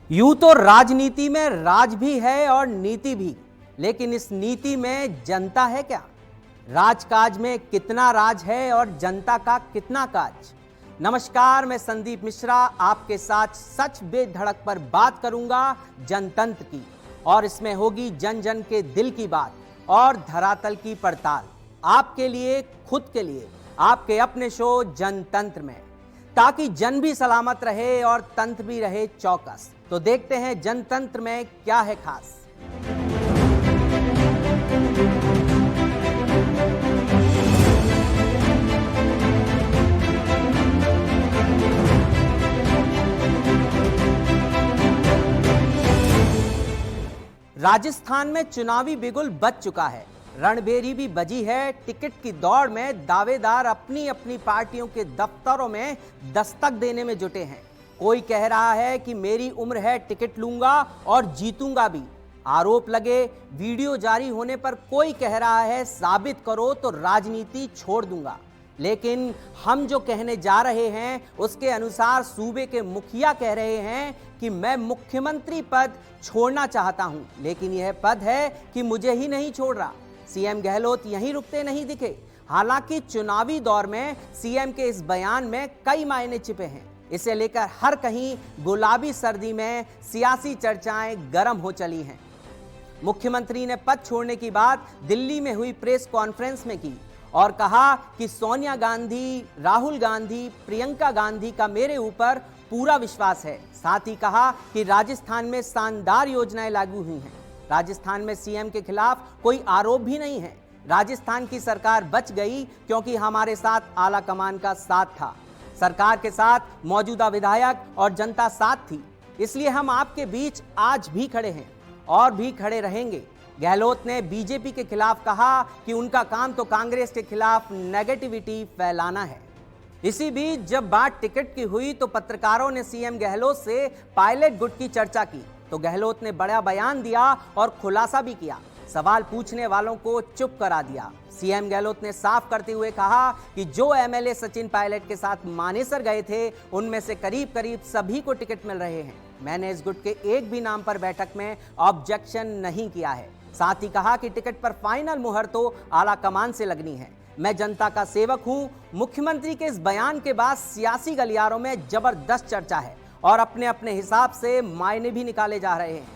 यूं तो राजनीति में राज भी है और नीति भी, लेकिन इस नीति में जनता है क्या? राजकाज में कितना राज है और जनता का कितना काज? नमस्कार, मैं संदीप मिश्रा आपके साथ सच बेधड़क पर बात करूंगा जनतंत्र की, और इसमें होगी जन जन के दिल की बात और धरातल की पड़ताल। आपके लिए, खुद के लिए, आपके अपने शो जनतंत्र में, ताकि जन भी सलामत रहे और तंत्र भी रहे चौकस। तो देखते हैं जनतंत्र में क्या है खास। राजस्थान में चुनावी बिगुल बज चुका है, रणभेरी भी बजी है। टिकट की दौड़ में दावेदार अपनी अपनी पार्टियों के दफ्तरों में दस्तक देने में जुटे हैं। कोई कह रहा है कि मेरी उम्र है, टिकट लूंगा और जीतूंगा भी। आरोप लगे, वीडियो जारी होने पर कोई कह रहा है साबित करो तो राजनीति छोड़ दूंगा। लेकिन हम जो कहने जा रहे हैं उसके अनुसार सूबे के मुखिया कह रहे हैं कि मैं मुख्यमंत्री पद छोड़ना चाहता हूं, लेकिन यह पद है कि मुझे ही नहीं छोड़ रहा। सीएम गहलोत यहीं रुकते नहीं दिखे। हालांकि चुनावी दौर में सीएम के इस बयान में कई मायने छिपे हैं। इसे लेकर हर कहीं गुलाबी सर्दी में सियासी चर्चाएं गर्म हो चली हैं। मुख्यमंत्री ने पद छोड़ने की बात दिल्ली में हुई प्रेस कॉन्फ्रेंस में की और कहा कि सोनिया गांधी, राहुल गांधी, प्रियंका गांधी का मेरे ऊपर पूरा विश्वास है। साथ ही कहा कि राजस्थान में शानदार योजनाएं लागू हुई हैं। राजस्थान में सीएम के खिलाफ कोई आरोप भी नहीं है। राजस्थान की सरकार बच गई क्योंकि हमारे साथ आला कमान का साथ था। सरकार के साथ मौजूदा विधायक और जनता साथ थी, इसलिए हम आपके बीच आज भी खड़े हैं और भी खड़े रहेंगे। गहलोत ने बीजेपी के खिलाफ कहा कि उनका काम तो कांग्रेस के खिलाफ नेगेटिविटी फैलाना है। इसी बीच जब बात टिकट की हुई तो पत्रकारों ने सीएम गहलोत से पायलट गुट की चर्चा की, तो गहलोत ने बड़ा बयान दिया और खुलासा भी किया। सवाल पूछने वालों को चुप करा दिया। सीएम गहलोत ने साफ करते हुए कहा कि जो एमएलए सचिन पायलट के साथ मानेसर गए थे उनमें से करीब करीब सभी को टिकट मिल रहे हैं। मैंने इस गुट के एक भी नाम पर बैठक में ऑब्जेक्शन नहीं किया है। साथ ही कहा कि टिकट पर फाइनल मुहर तो आला कमान से लगनी है। मैं जनता का सेवक हूं। मुख्यमंत्री के इस बयान के बाद सियासी गलियारों में जबरदस्त चर्चा है और अपने अपने हिसाब से मायने भी निकाले जा रहे हैं।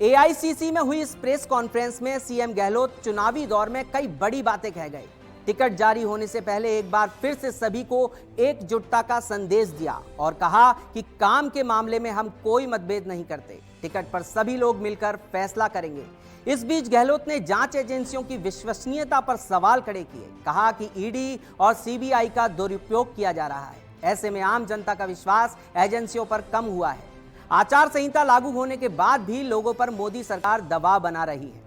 एआईसीसी में हुई इस प्रेस कॉन्फ्रेंस में सीएम गहलोत चुनावी दौर में कई बड़ी बातें कह गए। टिकट जारी होने से पहले एक बार फिर से सभी को एकजुटता का संदेश दिया और कहा कि काम के मामले में हम कोई मतभेद नहीं करते। टिकट पर सभी लोग मिलकर फैसला करेंगे। इस बीच गहलोत ने जांच एजेंसियों की विश्वसनीयता पर सवाल खड़े किए। कहा कि ईडी और सीबीआई का दुरुपयोग किया जा रहा है। ऐसे में आम जनता का विश्वास एजेंसियों पर कम हुआ है। आचार संहिता लागू होने के बाद भी लोगों पर मोदी सरकार दबाव बना रही है।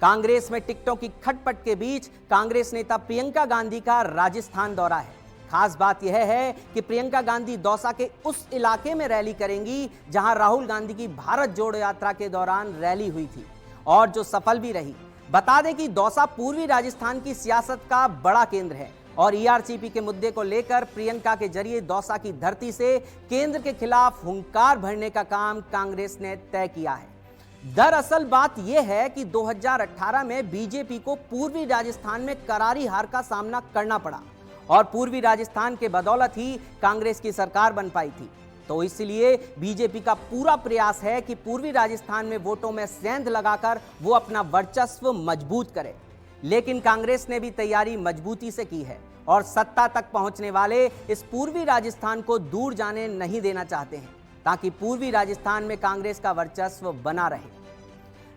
कांग्रेस में टिकटों की खटपट के बीच कांग्रेस नेता प्रियंका गांधी का राजस्थान दौरा है। खास बात यह है कि प्रियंका गांधी दौसा के उस इलाके में रैली करेंगी जहां राहुल गांधी की भारत जोड़ो यात्रा के दौरान रैली हुई थी और जो सफल भी रही। बता दें कि दौसा पूर्वी राजस्थान की सियासत का बड़ा केंद्र है और ईआरसीपी के मुद्दे को लेकर प्रियंका के जरिए दौसा की धरती से केंद्र के खिलाफ हुंकार भरने का काम कांग्रेस ने तय किया है। दरअसल बात यह है कि 2018 में बीजेपी को पूर्वी राजस्थान में करारी हार का सामना करना पड़ा और पूर्वी राजस्थान के बदौलत ही कांग्रेस की सरकार बन पाई थी। तो इसलिए बीजेपी का पूरा प्रयास है कि पूर्वी राजस्थान में वोटों में सेंध लगाकर वो अपना वर्चस्व मजबूत करे। लेकिन कांग्रेस ने भी तैयारी मजबूती से की है और सत्ता तक पहुंचने वाले इस पूर्वी राजस्थान को दूर जाने नहीं देना चाहते हैं, ताकि पूर्वी राजस्थान में कांग्रेस का वर्चस्व बना रहे।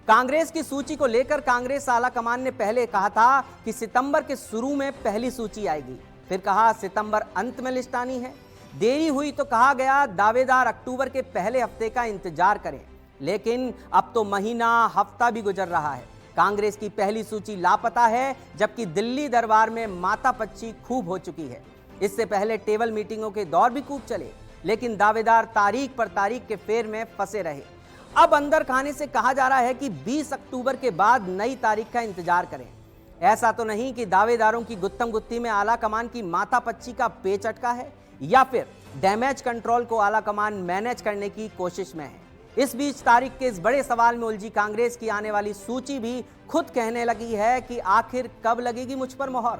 कांग्रेस की सूची को लेकर कांग्रेस आला कमान ने पहले कहा था कि सितंबर के शुरू में पहली सूची आएगी, फिर कहा सितंबर अंत में लिस्ट आनी है। देरी हुई तो कहा गया दावेदार अक्टूबर के पहले हफ्ते का इंतजार करें, लेकिन अब तो महीना, हफ्ता भी गुजर रहा है। कांग्रेस की पहली सूची लापता है, जबकि दिल्ली दरबार में मातापच्ची खूब हो चुकी है। इससे पहले टेबल मीटिंगों के दौर भी खूब चले, लेकिन दावेदार तारीख पर तारीख के फेर में फंसे रहे। अब अंदर खाने से कहा जा रहा है कि 20 अक्टूबर के बाद नई तारीख का इंतजार करें। ऐसा तो नहीं कि दावेदारों की गुत्थम गुत्थी में आला कमान की मातापच्ची का पेच अटका है, या फिर डैमेज कंट्रोल को आला कमान मैनेज करने की कोशिश में है। इस बीच तारीख के इस बड़े सवाल में उलझी कांग्रेस की आने वाली सूची भी खुद कहने लगी है कि आखिर कब लगेगी मुझ पर मोहर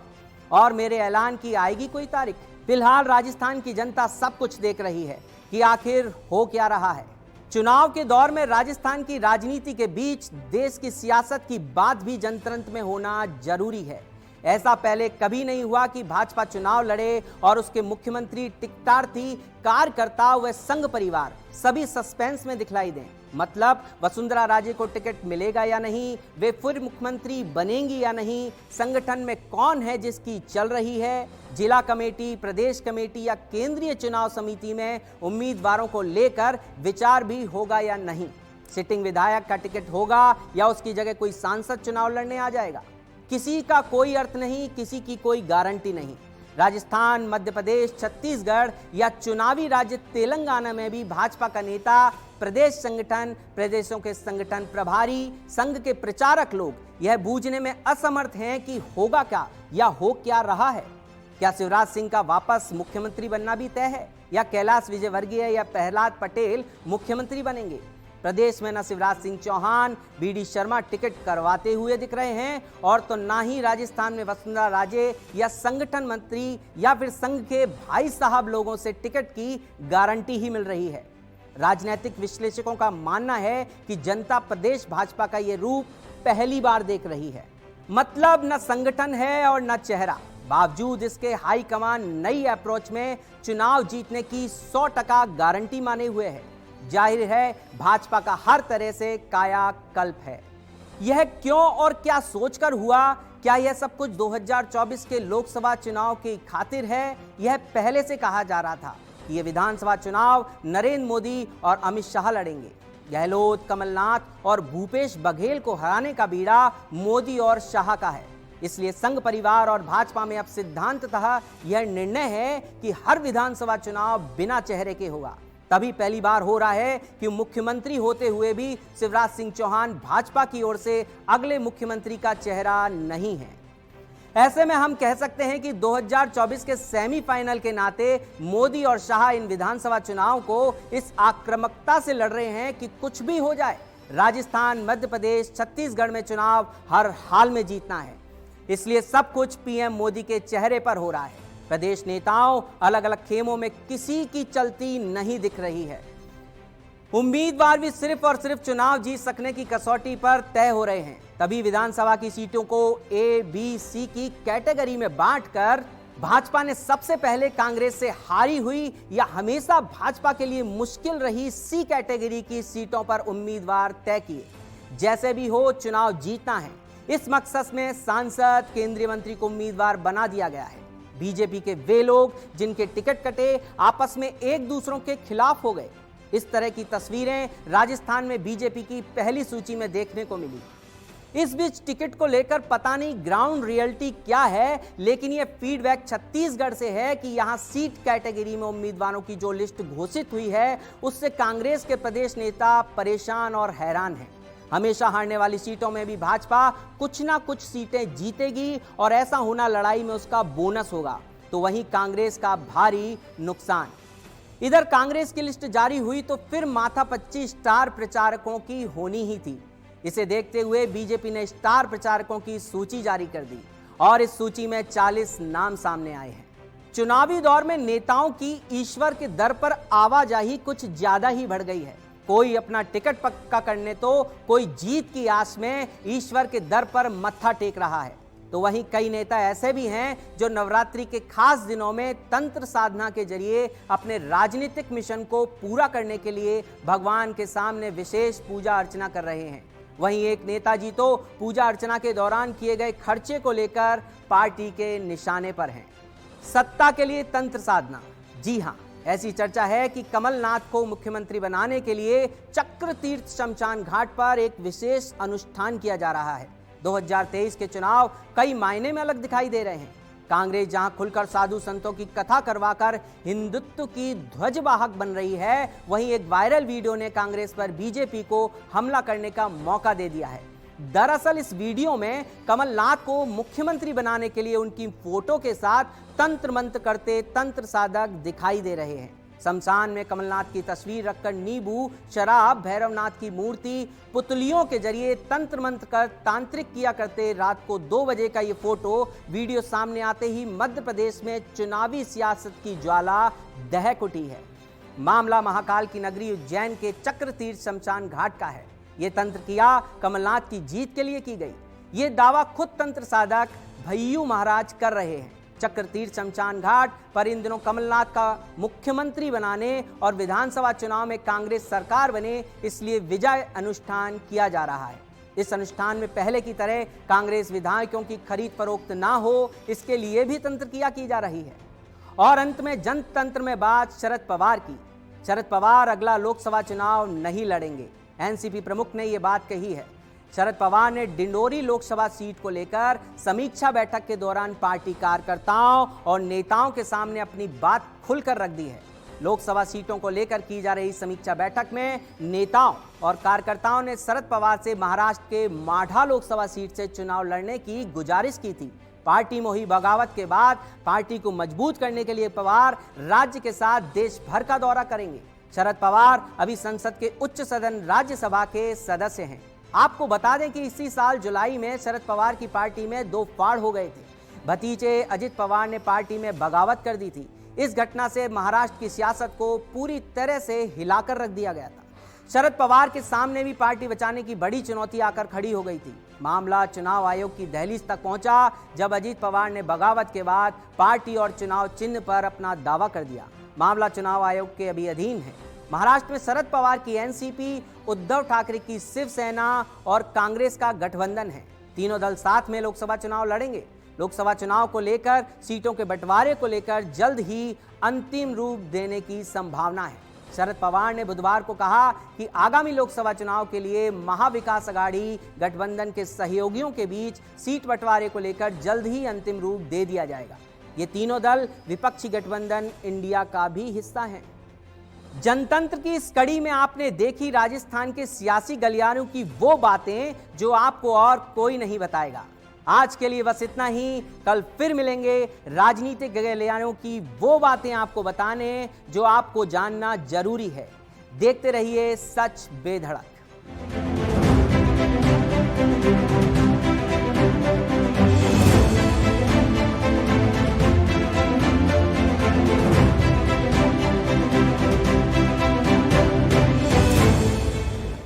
और मेरे ऐलान की आएगी कोई तारीख। फिलहाल राजस्थान की जनता सब कुछ देख रही है कि आखिर हो क्या रहा है। चुनाव के दौर में राजस्थान की राजनीति के बीच देश की सियासत की बात भी जनतंत्र में होना जरूरी है। ऐसा पहले कभी नहीं हुआ कि भाजपा चुनाव लड़े और उसके मुख्यमंत्री, टिकटार्थी, कार्यकर्ता व संघ परिवार सभी सस्पेंस में दिखलाई दें। मतलब वसुंधरा राजे को टिकट मिलेगा या नहीं, वे फिर मुख्यमंत्री बनेंगी या नहीं, संगठन में कौन है जिसकी चल रही है, जिला कमेटी, प्रदेश कमेटी या केंद्रीय चुनाव समिति में उम्मीदवारों को लेकर विचार भी होगा या नहीं, सिटिंग विधायक का टिकट होगा या उसकी जगह कोई सांसद चुनाव लड़ने आ जाएगा, किसी का कोई अर्थ नहीं, किसी की कोई गारंटी नहीं। राजस्थान, मध्य प्रदेश, छत्तीसगढ़ या चुनावी राज्य तेलंगाना में भी भाजपा का नेता, प्रदेश संगठन, प्रदेशों के संगठन प्रभारी, संघ के प्रचारक लोग यह बूझने में असमर्थ हैं कि होगा क्या या हो क्या रहा है। क्या शिवराज सिंह का वापस मुख्यमंत्री बनना भी तय है या कैलाश विजयवर्गीय या प्रहलाद पटेल मुख्यमंत्री बनेंगे? प्रदेश में न शिवराज सिंह चौहान, बीडी शर्मा टिकट करवाते हुए दिख रहे हैं और तो ना ही राजस्थान में वसुंधरा राजे या संगठन मंत्री या फिर संघ के भाई साहब लोगों से टिकट की गारंटी ही मिल रही है। राजनीतिक विश्लेषकों का मानना है कि जनता प्रदेश भाजपा का यह रूप पहली बार देख रही है। मतलब न संगठन है और न चेहरा, बावजूद इसके हाईकमान नई अप्रोच में चुनाव जीतने की 100% गारंटी माने हुए है। जाहिर है भाजपा का हर तरह से कायाकल्प है। यह क्यों और क्या सोचकर हुआ? क्या यह सब कुछ 2024 के लोकसभा चुनाव की खातिर है? यह पहले से कहा जा रहा था कि यह विधानसभा चुनाव नरेंद्र मोदी और अमित शाह लड़ेंगे। गहलोत, कमलनाथ और भूपेश बघेल को हराने का बीड़ा मोदी और शाह का है। इसलिए संघ परिवार और भाजपा में अब सिद्धांततः यह निर्णय है कि हर विधानसभा चुनाव बिना चेहरे के होगा। तभी पहली बार हो रहा है कि मुख्यमंत्री होते हुए भी शिवराज सिंह चौहान भाजपा की ओर से अगले मुख्यमंत्री का चेहरा नहीं है। ऐसे में हम कह सकते हैं कि 2024 के सेमीफाइनल के नाते मोदी और शाह इन विधानसभा चुनाव को इस आक्रामकता से लड़ रहे हैं कि कुछ भी हो जाए, राजस्थान, मध्य प्रदेश, छत्तीसगढ़ में चुनाव हर हाल में जीतना है। इसलिए सब कुछ पीएम मोदी के चेहरे पर हो रहा है। प्रदेश नेताओं अलग अलग खेमों में किसी की चलती नहीं दिख रही है। उम्मीदवार भी सिर्फ और सिर्फ चुनाव जीत सकने की कसौटी पर तय हो रहे हैं। तभी विधानसभा की सीटों को ए, बी, सी की कैटेगरी में बांटकर भाजपा ने सबसे पहले कांग्रेस से हारी हुई या हमेशा भाजपा के लिए मुश्किल रही सी कैटेगरी की सीटों पर उम्मीदवार तय किए। जैसे भी हो चुनाव जीतना है, इस मकसद में सांसद, केंद्रीय मंत्री को उम्मीदवार बना दिया गया है। बीजेपी के वे लोग जिनके टिकट कटे आपस में एक दूसरों के खिलाफ हो गए। इस तरह की तस्वीरें राजस्थान में बीजेपी की पहली सूची में देखने को मिली। इस बीच टिकट को लेकर पता नहीं ग्राउंड रियलिटी क्या है, लेकिन यह फीडबैक छत्तीसगढ़ से है कि यहां सीट कैटेगरी में उम्मीदवारों की जो लिस्ट घोषित हुई है उससे कांग्रेस के प्रदेश नेता परेशान और हैरान हैं। हमेशा हारने वाली सीटों में भी भाजपा कुछ ना कुछ सीटें जीतेगी और ऐसा होना लड़ाई में उसका बोनस होगा, तो वहीं कांग्रेस का भारी नुकसान। इधर कांग्रेस की लिस्ट जारी हुई तो फिर माथापच्ची स्टार प्रचारकों की होनी ही थी। इसे देखते हुए बीजेपी ने स्टार प्रचारकों की सूची जारी कर दी और इस सूची में 40 नाम सामने आए हैं। चुनावी दौर में नेताओं की ईश्वर के दर पर आवाजाही कुछ ज्यादा ही बढ़ गई है। कोई अपना टिकट पक्का करने तो कोई जीत की आस में ईश्वर के दर पर मत्था टेक रहा है, तो वहीं कई नेता ऐसे भी हैं जो नवरात्रि के खास दिनों में तंत्र साधना के जरिए अपने राजनीतिक मिशन को पूरा करने के लिए भगवान के सामने विशेष पूजा अर्चना कर रहे हैं। वहीं एक नेताजी तो पूजा अर्चना के दौरान किए गए खर्चे को लेकर पार्टी के निशाने पर हैं। सत्ता के लिए तंत्र साधना, जी हां, ऐसी चर्चा है कि कमलनाथ को मुख्यमंत्री बनाने के लिए चक्र तीर्थ शमशान घाट पर एक विशेष अनुष्ठान किया जा रहा है। 2023 के चुनाव कई मायने में अलग दिखाई दे रहे हैं। कांग्रेस जहां खुलकर साधु संतों की कथा करवाकर हिंदुत्व की ध्वजवाहक बन रही है, वहीं एक वायरल वीडियो ने कांग्रेस पर बीजेपी को हमला करने का मौका दे दिया है। दरअसल इस वीडियो में कमलनाथ को मुख्यमंत्री बनाने के लिए उनकी फोटो के साथ तंत्र मंत्र करते तंत्र साधक दिखाई दे रहे हैं। शमशान में कमलनाथ की तस्वीर रखकर नींबू, शराब, भैरवनाथ की मूर्ति, पुतलियों के जरिए तंत्र मंत्र कर तांत्रिक किया करते रात को 2 बजे का ये फोटो वीडियो सामने आते ही मध्य प्रदेश में चुनावी सियासत की ज्वाला दहक उठी है। मामला महाकाल की नगरी उज्जैन के चक्रतीर्थ शमशान घाट का है। ये तंत्र क्रिया कमलनाथ की जीत के लिए की गई। ये दावा खुद तंत्र साधक भय्यू महाराज कर रहे हैं। चक्रतीर्थ शमशान घाट पर इन दिनों कमलनाथ का मुख्यमंत्री बनाने और विधानसभा चुनाव में कांग्रेस सरकार बने, इसलिए विजय अनुष्ठान किया जा रहा है। इस अनुष्ठान में पहले की तरह कांग्रेस विधायकों की खरीद फरोख्त ना हो, इसके लिए भी तंत्र क्रिया की जा रही है। और अंत में जनतंत्र में बात शरद पवार की। शरद पवार अगला लोकसभा चुनाव नहीं लड़ेंगे। एनसीपी प्रमुख ने यह बात कही है। शरद पवार ने डिंडोरी लोकसभा सीट को लेकर समीक्षा बैठक के दौरान पार्टी कार्यकर्ताओं और नेताओं के सामने अपनी बात खुलकर रख दी है। लोकसभा सीटों को लेकर की जा रही समीक्षा बैठक में नेताओं और कार्यकर्ताओं ने शरद पवार से महाराष्ट्र के माढा लोकसभा सीट से चुनाव लड़ने की गुजारिश की थी। पार्टी में हुई बगावत के बाद पार्टी को मजबूत करने के लिए पवार राज्य के साथ देश भर का दौरा करेंगे। शरद पवार अभी संसद के उच्च सदन राज्यसभा के सदस्य हैं। आपको बता दें कि इसी साल जुलाई में शरद पवार की पार्टी में 2 फाड़ हो गए थे। भतीजे अजित पवार ने पार्टी में बगावत कर दी थी। इस घटना से महाराष्ट्र की सियासत को पूरी तरह से हिलाकर रख दिया गया था। शरद पवार के सामने भी पार्टी बचाने की बड़ी चुनौती आकर खड़ी हो गई थी। मामला चुनाव आयोग की दहलीज तक पहुंचा जब अजित पवार ने बगावत के बाद पार्टी और चुनाव चिन्ह पर अपना दावा कर दिया। मामला चुनाव आयोग के अभी अधीन है। महाराष्ट्र में शरद पवार की एनसीपी, उद्धव ठाकरे की शिवसेना और कांग्रेस का गठबंधन है। तीनों दल साथ में लोकसभा चुनाव लड़ेंगे। लोकसभा चुनाव को लेकर सीटों के बंटवारे को लेकर जल्द ही अंतिम रूप देने की संभावना है। शरद पवार ने बुधवार को कहा कि आगामी लोकसभा चुनाव के लिए महाविकास अघाड़ी गठबंधन के सहयोगियों के बीच सीट बंटवारे को लेकर जल्द ही अंतिम रूप दे दिया जाएगा। ये तीनों दल विपक्षी गठबंधन इंडिया का भी हिस्सा हैं। जनतंत्र की इस कड़ी में आपने देखी राजस्थान के सियासी गलियारों की वो बातें जो आपको और कोई नहीं बताएगा। आज के लिए बस इतना ही। कल फिर मिलेंगे राजनीतिक गलियारों की वो बातें आपको बताने जो आपको जानना जरूरी है। देखते रहिए सच बेधड़क।